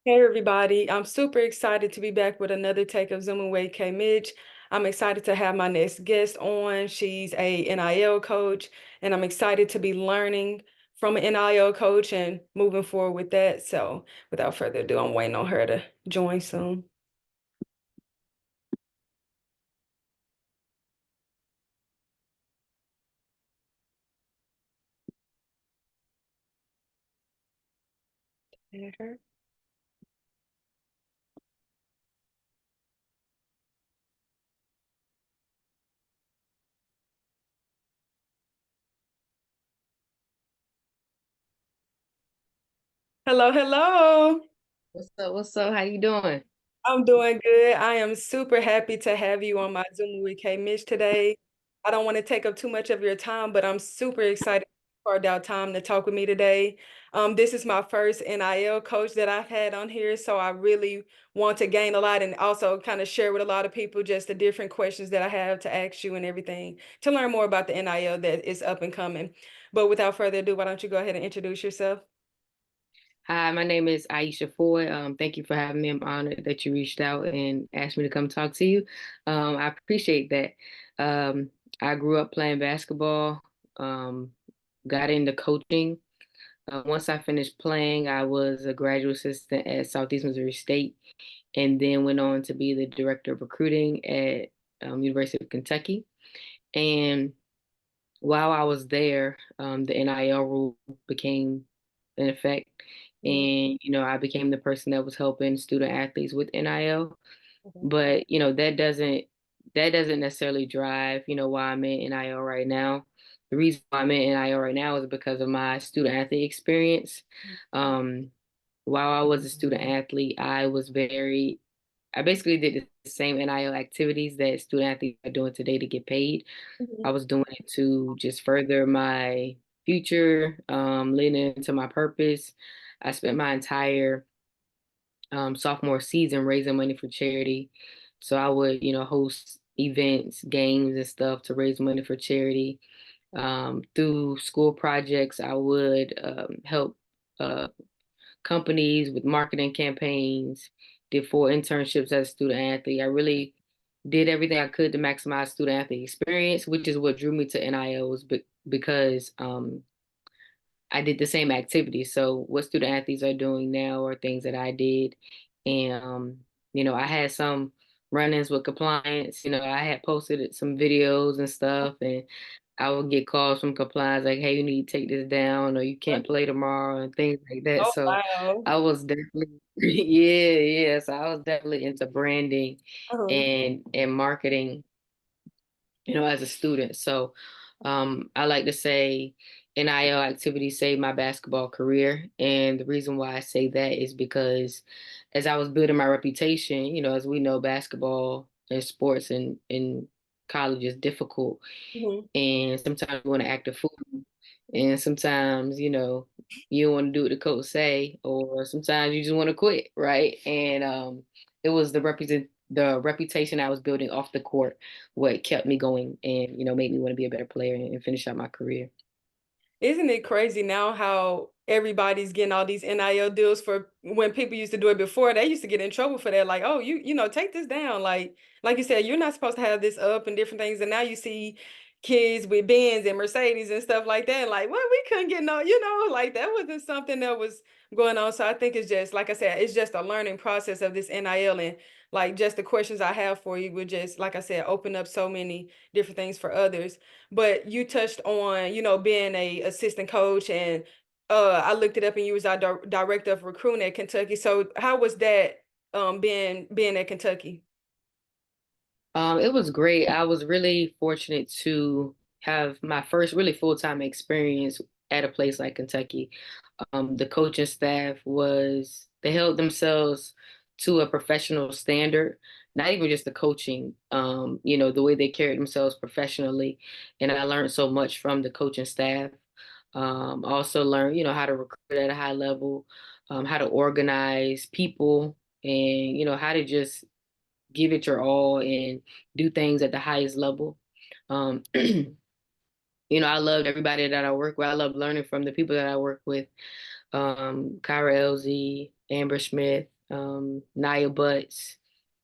Hey everybody, I'm super excited to be back with another take of Zooming with Kaymitch. I'm excited to have my next guest on. She's a NIL coach, and I'm excited to be learning from an NIL coach and moving forward with that. So without further ado, I'm waiting on her to join soon. Add her. Hello, hello. What's up? What's up? How you doing? I'm doing good. I am super happy to have you on my Zoom with K Mitch today. I don't want to take up too much of your time, but I'm super excited for our time to talk with me today. This is my first NIL coach that I've had on here, so I really want to gain a lot and also kind of share with a lot of people just the different questions that I have to ask you and everything to learn more about the NIL that is up and coming. But without further ado, why don't you go ahead and introduce yourself? Hi, my name is Aisha Foy. Thank you for having me. I'm honored that you reached out and asked me to come talk to you. I appreciate that. Um, I grew up playing basketball, um, got into coaching. Once I finished playing, I was a graduate assistant at Southeast Missouri State, and then went on to be the director of recruiting at University of Kentucky. And while I was there, the NIL rule became in effect. Mhm. And, I became the person that was helping student athletes with NIL. Mhm. But, that doesn't necessarily drive, why I'm in NIL right now. The reason why I'm in NIL right now is because of my student athlete experience. Um, while I was a student athlete, I basically did the same NIL activities that student athletes are doing today to get paid. I Mhm. was doing it to just further my future, leading into my purpose. I spent my entire sophomore season raising money for charity. So I would, host events, games, and stuff to raise money for charity. Through school projects, I would help uh, companies with marketing campaigns, did 4 internships as a student athlete. I really did everything I could to maximize student athlete experience, which is what drew me to NIL was because I did the same activities. So what student athletes are doing now are things that I did. And, I had some run-ins with compliance. I had posted some videos and stuff, and I would get calls from compliance like, hey, you need to take this down or you can't play tomorrow and things like that. Oh, So wow. I was definitely, yeah, yeah. So I was definitely into branding Uh-huh. and marketing, as a student. So I like to say NIL activities saved my basketball career. And the reason why I say that is because as I was building my reputation, as we know, basketball and sports in college is difficult. Mhm. And sometimes you want to act a fool. And sometimes, you don't want to do what the coach say, or sometimes you just want to quit, right? And it was the reputation I was building off the court what kept me going and, made me want to be a better player and finish out my career. Isn't it crazy now how everybody's getting all these NIL deals for when people used to do it before, they used to get in trouble for that. Like, oh, take this down. Like you said, you're not supposed to have this up and different things. And now you see kids with Benz and Mercedes and stuff like that. Like, well, we couldn't get no, like that wasn't something that was going on. So I think it's just, like I said, it's just a learning process of this NIL and like just the questions I have for you would just, like I said, open up so many different things for others. But you touched on, being a assistant coach and I looked it up and you was our director of recruiting at Kentucky. So how was that being at Kentucky? It was great. I was really fortunate to have my first really full-time experience at a place like Kentucky. The coaching staff they held themselves to a professional standard, not even just the coaching, the way they carried themselves professionally. And I learned so much from the coaching staff. Also learned, how to recruit at a high level, how to organize people and, how to just give it your all and do things at the highest level. Um, I loved everybody that I work with. I love learning from the people that I work with. Kyra LZ, Amber Smith, Nia Butts,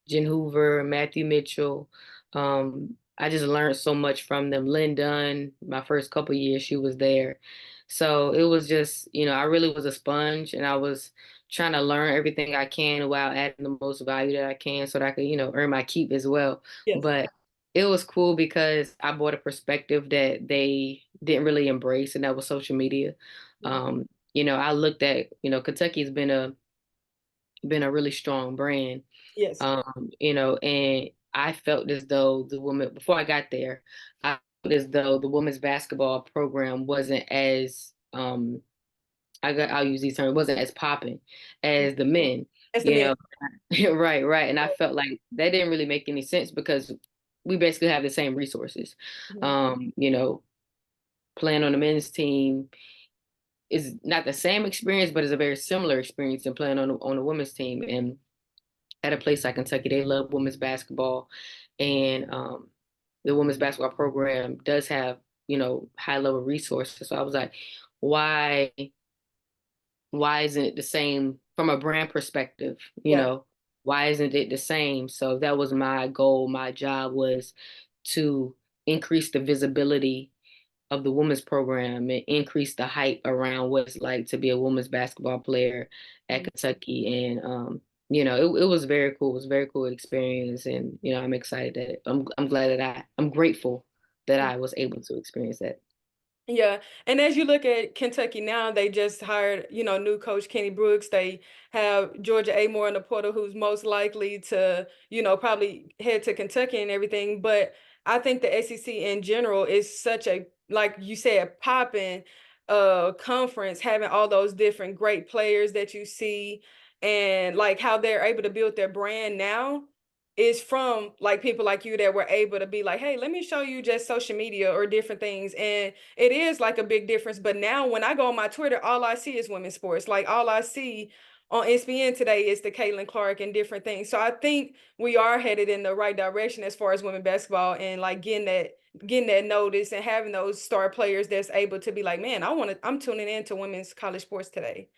Jen Hoover, Matthew Mitchell. I just learned so much from them. Lynn Dunn, my first couple years, she was there. So it was just, I really was a sponge and I was trying to learn everything I can while adding the most value that I can so that I could, earn my keep as well. Yes. But it was cool because I brought a perspective that they didn't really embrace, and that was social media. Mhm. I looked at, Kentucky's been a really strong brand. Yes. And I felt as though the woman before I got there, I felt as though the women's basketball program wasn't as I'll use these terms, wasn't as popping as the men, That's the you men. know. Right, right. And I felt like that didn't really make any sense because we basically have the same resources. Mhm. Um, you know, Playing on the men's team is not the same experience, but it's a very similar experience than playing on a women's team. And at a place like Kentucky, they love women's basketball, and the women's basketball program does have high level resources. So I was like, why why isn't it the same from a brand perspective? Yeah. Why isn't it the same? So that was my goal. My job was to increase the visibility of the women's program and increase the hype around what it's like to be a women's basketball player at Mhm. Kentucky. And it was very cool. It was a very cool experience. And I'm excited that I'm glad that I'm grateful that I was able to experience that. Yeah, and as you look at Kentucky now, they just hired, new coach Kenny Brooks. They have Georgia Amore in the portal, who's most likely to, probably head to Kentucky and everything. But I think the SEC in general is such a, like you said, popping conference, having all those different great players that you see, and like how they're able to build their brand now is from like people like you that were able to be like, hey, let me show you just social media or different things. And it is like a big difference. But now when I go on my Twitter, all I see is women's sports. Like all I see on ESPN today is the Caitlin Clark and different things. So I think we are headed in the right direction as far as women basketball and like getting that notice and having those star players that's able to be like, man, I'm tuning into women's college sports today.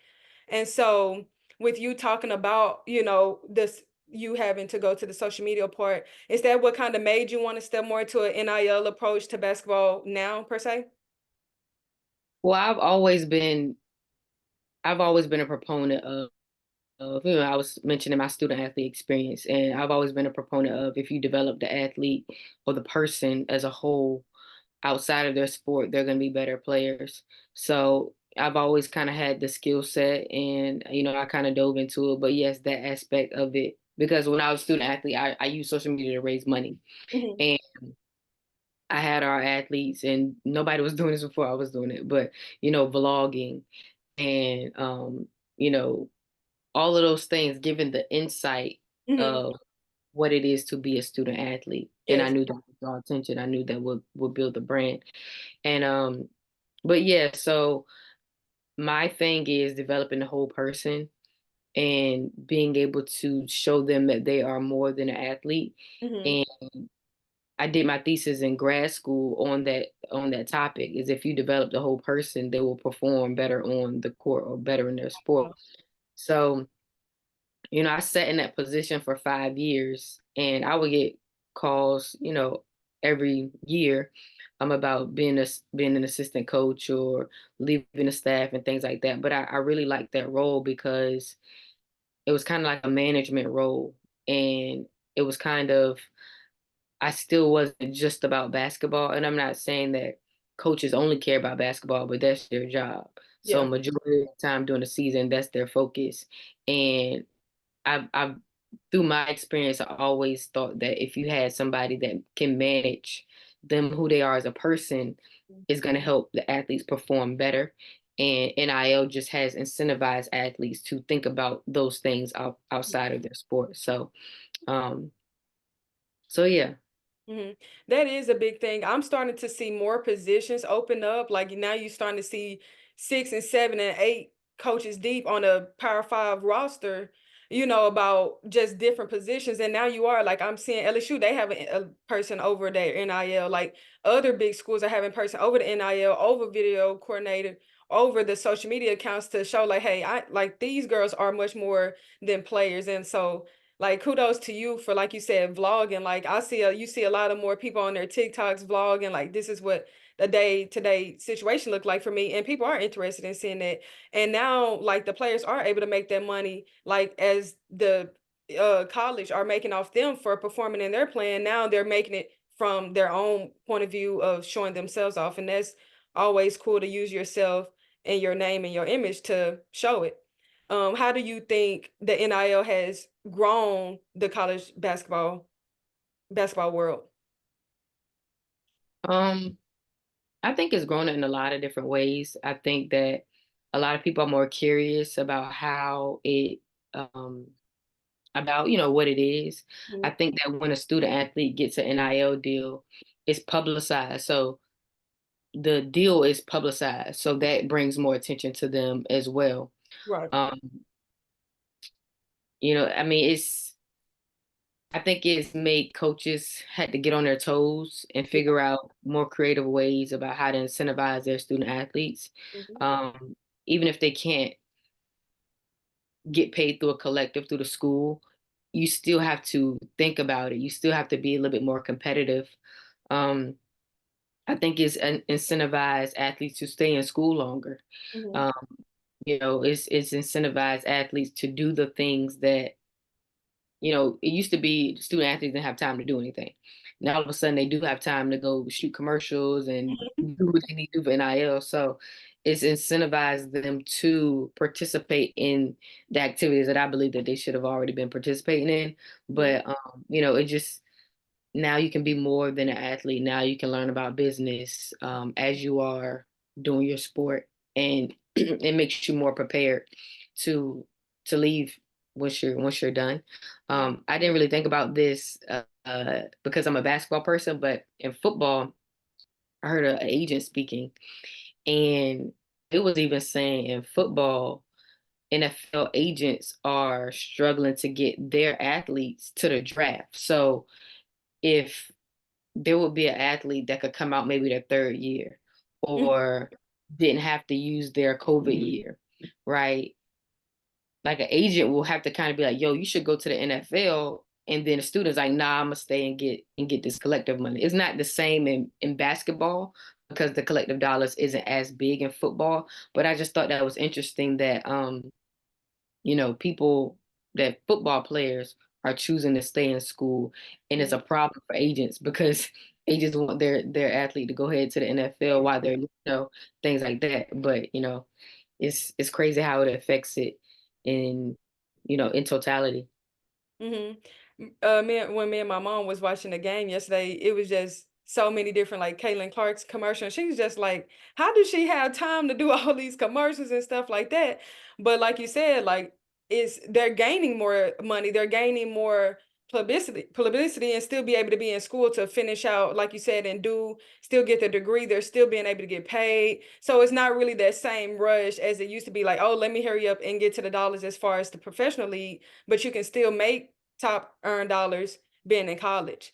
And so with you talking about, this you having to go to the social media part, is that what kind of made you want to step more to an NIL approach to basketball now per se? Well, I've always been a proponent of, I was mentioning my student athlete experience, and I've always been a proponent of if you develop the athlete or the person as a whole outside of their sport, they're going to be better players. So I've always kind of had the skill set, and I kind of dove into it. But yes, that aspect of it, because when I was a student athlete, I used social media to raise money, Mhm. and I had our athletes, and nobody was doing this before I was doing it, but vlogging and you know all of those things, given the insight Mhm. of what it is to be a student athlete. And I Yes. knew that would draw attention. I knew that would build a brand. And but yeah, so my thing is developing the whole person and being able to show them that they are more than an athlete. Mhm. And I did my thesis in grad school on that topic, is if you develop the whole person, they will perform better on the court or better in their sport. Wow. So I sat in that position for 5 years, and I would get calls, every year, about being an assistant coach or leaving the staff and things like that. But I really liked that role because it was kind of like a management role, and it was kind of I still wasn't just about basketball. And I'm not saying that coaches only care about basketball, but that's their job. So Yeah. majority of the time during the season, that's their focus. And I've through my experience, I always thought that if you had somebody that can manage them, who they are as a person, is going to help the athletes perform better. And NIL just has incentivized athletes to think about those things outside of their sport. Um, so yeah. Mhm. That is a big thing. I'm starting to see more positions open up. Like now you're starting to see 6 and 7 and 8 coaches deep on a Power 5 roster, about just different positions. And now you are like, I'm seeing LSU, they have a person over their NIL. Like other big schools are having person over the NIL, over video coordinator, over the social media accounts to show like, hey, I like these girls are much more than players. And so like kudos to you for, like you said, vlogging. Like you see a lot of more people on their TikToks vlogging, like this is what the day-to-day situation look like for me. And people are interested in seeing that. And now like the players are able to make that money, like as the college are making off them for performing in their plan. Now they're making it from their own point of view of showing themselves off. And that's always cool to use yourself and your name and your image to show it. How do you think the NIL has grown the college basketball world? Um, I think it's grown in a lot of different ways. I think that a lot of people are more curious about how it about what it is. I Mhm. think that when a student athlete gets an NIL deal, it's publicized. So the deal is publicized. So that brings more attention to them as well. Right. Um, I mean, I think it's made coaches had to get on their toes and Yeah. figure out more creative ways about how to incentivize their student athletes. Mhm. Um, Even if they can't get paid through a collective through the school, you still have to think about it. You still have to be a little bit more competitive. Um, I think it's incentivize athletes to stay in school longer. Mhm. Um, it's incentivize athletes to do the things that it used to be student athletes didn't have time to do anything. Now all of a sudden they do have time to go shoot commercials and do what they need to do for NIL. So it's incentivized them to participate in the activities that I believe that they should have already been participating in. Mhm. But it just now you can be more than an athlete. Now you can learn about business as you are doing your sport, and it makes you more prepared to leave once you're done. Mhm. I didn't really think about this because I'm a basketball person, but in football, I heard an agent speaking, and it was even saying in football, NFL agents are struggling to get their athletes to the draft. So if there would be an athlete that could come out maybe their third year or didn't have to use their COVID year, right? Like an agent will have to kind of be like, yo, you should go to the NFL. And then the student's like, nah, I'm gonna stay and get this collective money. It's not the same in basketball because the collective dollars isn't as big in football. But I just thought that was interesting that people that football players are choosing to stay in school, and it's Mhm. a problem for agents because agents want their athlete to go ahead to the NFL while they're things like that. But it's crazy how it affects it in in totality. Mhm. When me and my mom was watching the game yesterday, it was just so many different like Caitlin Clark's commercials. She was just like, how does she have time to do all these commercials and stuff like that? But like you said, like they're gaining more money, they're gaining more publicity, and still be able to be in school to finish out, like you said, and do still get the degree. They're still being able to get paid. So it's not really that same rush as it used to be like, oh, let me hurry up and get to the dollars as far as the professional league, but you can still make top earned dollars being in college.